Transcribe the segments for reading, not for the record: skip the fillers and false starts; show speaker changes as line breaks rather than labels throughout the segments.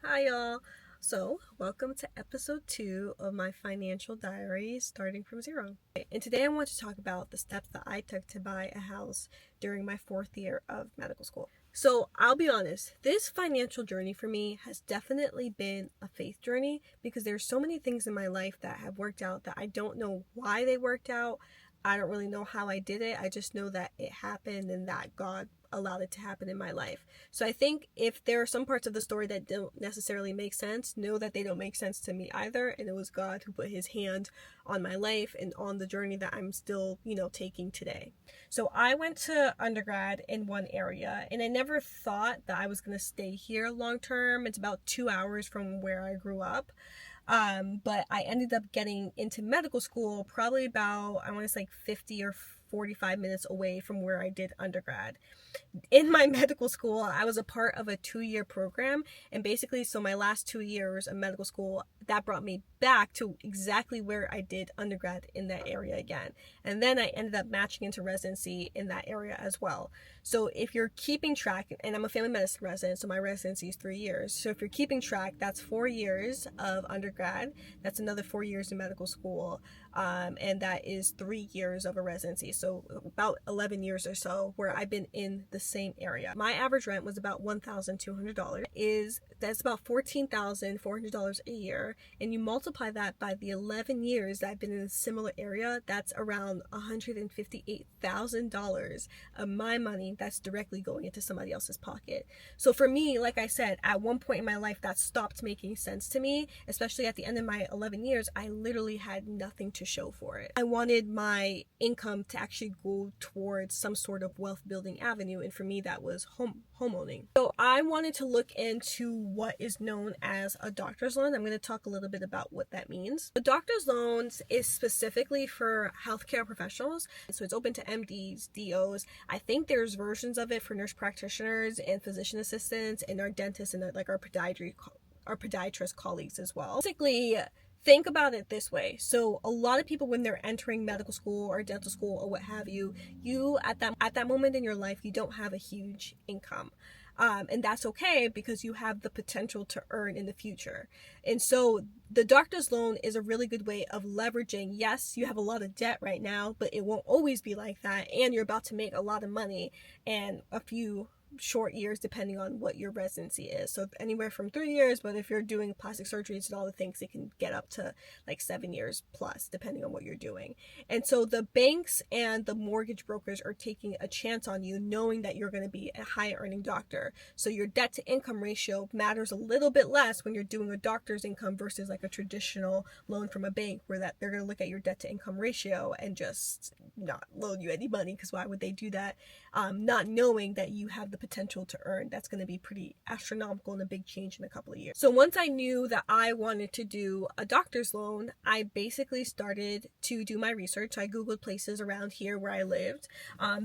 Hi, y'all. So, welcome to episode 2 of my financial diary, starting from zero. And today I want to talk about the steps that I took to buy a house during my 4th year of medical school. So, I'll be honest, this financial journey for me has definitely been a faith journey because there's so many things in my life that have worked out that I don't know why they worked out. I don't really know how I did it. I just know that it happened and that God allowed it to happen in my life. So I think if there are some parts of the story that don't necessarily make sense, know that they don't make sense to me either. And it was God who put his hand on my life and on the journey that I'm still, taking today. So I went to undergrad in one area and I never thought that I was going to stay here long term. It's about 2 hours from where I grew up. But I ended up getting into medical school probably about, I want to say like 50 or 45 minutes away from where I did undergrad. In my medical school, I was a part of a 2-year program, and basically, so my last 2 years of medical school, that brought me back to exactly where I did undergrad in that area again. And then I ended up matching into residency in that area as well. So if you're keeping track, and I'm a family medicine resident, so my residency is 3 years. So if you're keeping track, that's 4 years of undergrad. That's another 4 years in medical school. And that is 3 years of a residency. So about 11 years or so where I've been in the same area. My average rent was about $1,200. That's about $14,400 a year. And you multiply that by the 11 years that I've been in a similar area, that's around $158,000 of my money that's directly going into somebody else's pocket. So for me, like I said, at one point in my life that stopped making sense to me, especially at the end of my 11 years, I literally had nothing to show for it. I wanted my income to actually go towards some sort of wealth building avenue, and for me that was homeowning. So I wanted to look into what is known as a doctor's loan. I'm going to talk a little bit about what that means. The doctor's loans is specifically for healthcare professionals, so it's open to MDs, DOs. I think there's versions of it for nurse practitioners and physician assistants and our dentists and like our podiatrist colleagues as well. Basically, think about it this way. So a lot of people, when they're entering medical school or dental school or what have you, at that moment in your life, you don't have a huge income. And that's okay because you have the potential to earn in the future. And so the doctor's loan is a really good way of leveraging. Yes, you have a lot of debt right now, but it won't always be like that. And you're about to make a lot of money and a few short years depending on what your residency is. So anywhere from 3 years, but if you're doing plastic surgeries and all the things, it can get up to like 7 years plus depending on what you're doing. And so the banks and the mortgage brokers are taking a chance on you, knowing that you're going to be a high earning doctor. So your debt to income ratio matters a little bit less when you're doing a doctor's income versus like a traditional loan from a bank, where that they're going to look at your debt to income ratio and just not loan you any money, because why would they do that? Not knowing that you have the potential to earn. That's going to be pretty astronomical and a big change in a couple of years. So once I knew that I wanted to do a doctor's loan, I basically started to do my research. I Googled places around here where I lived,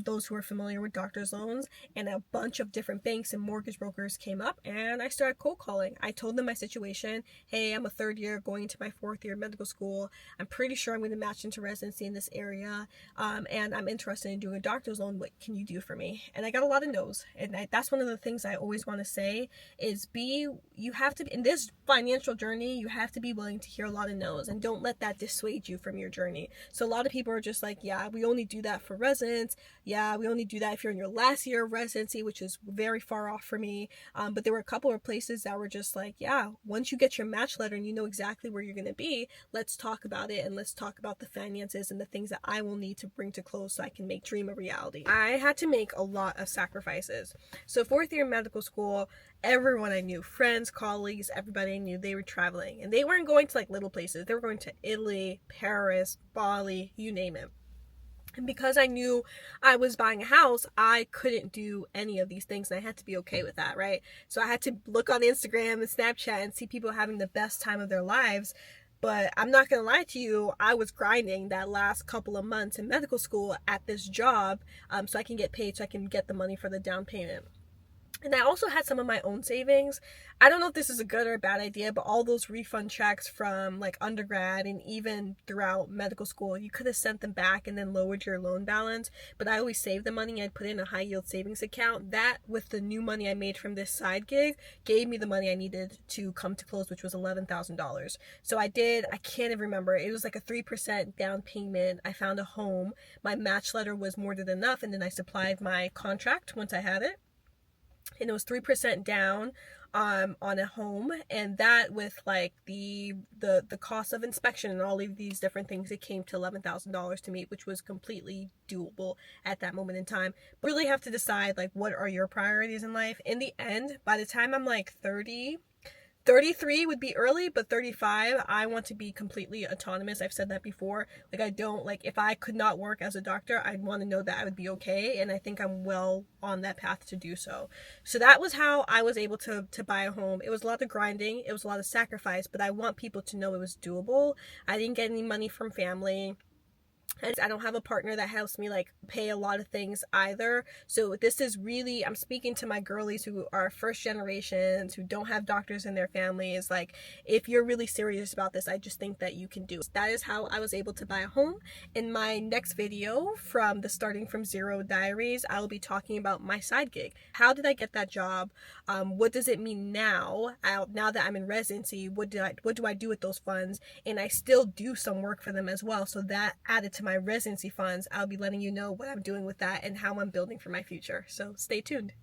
those who are familiar with doctor's loans, and a bunch of different banks and mortgage brokers came up, and I started cold calling. I told them my situation. Hey, I'm a 3rd year going to my 4th year of medical school. I'm pretty sure I'm going to match into residency in this area, and I'm interested in doing a doctor's loan. What can you do for me? And I got a lot of no's. And that's one of the things I always want to say is you have to, in this financial journey, you have to be willing to hear a lot of no's, and don't let that dissuade you from your journey. So a lot of people are just like, yeah, we only do that for residents. Yeah, we only do that if you're in your last year of residency, which is very far off for me. But there were a couple of places that were just like, yeah, once you get your match letter and you know exactly where you're going to be, let's talk about it, and let's talk about the finances and the things that I will need to bring to close so I can make dream a reality. I had to make a lot of sacrifices. So 4th year medical school, everyone I knew, friends, colleagues, everybody I knew, they were traveling, and they weren't going to like little places. They were going to Italy, Paris, Bali, you name it. And because I knew I was buying a house, I couldn't do any of these things, and I had to be okay with that, right? So I had to look on Instagram and Snapchat and see people having the best time of their lives. But I'm not going to lie to you, I was grinding that last couple of months in medical school at this job, so I can get paid, so I can get the money for the down payment. And I also had some of my own savings. I don't know if this is a good or a bad idea, but all those refund checks from like undergrad and even throughout medical school, you could have sent them back and then lowered your loan balance. But I always saved the money. I'd put in a high yield savings account. That, with the new money I made from this side gig, gave me the money I needed to come to close, which was $11,000. So I can't even remember. It was like a 3% down payment. I found a home. My match letter was more than enough. And then I supplied my contract once I had it, and it was 3% down on a home, and that with like the cost of inspection and all of these different things, it came to $11,000 to me, which was completely doable at that moment in time. But really have to decide like what are your priorities in life. In the end, by the time I'm like 33 would be early, but 35, I want to be completely autonomous. I've said that before. Like, I don't, like, if I could not work as a doctor, I'd want to know that I would be okay, and I think I'm well on that path to do so. So that was how I was able to buy a home. It was a lot of grinding, it was a lot of sacrifice, but I want people to know it was doable. I didn't get any money from family. And I don't have a partner that helps me like pay a lot of things either. So this is really, I'm speaking to my girlies who are first generations, who don't have doctors in their families. Like, if you're really serious about this, I just think that you can do it. That is how I was able to buy a home. In my next video from the Starting From Zero diaries, I will be talking about my side gig. How did I get that job? What does it mean now that I'm in residency? What do I do with those funds? And I still do some work for them as well. So that added to my residency funds, I'll be letting you know what I'm doing with that and how I'm building for my future. So stay tuned.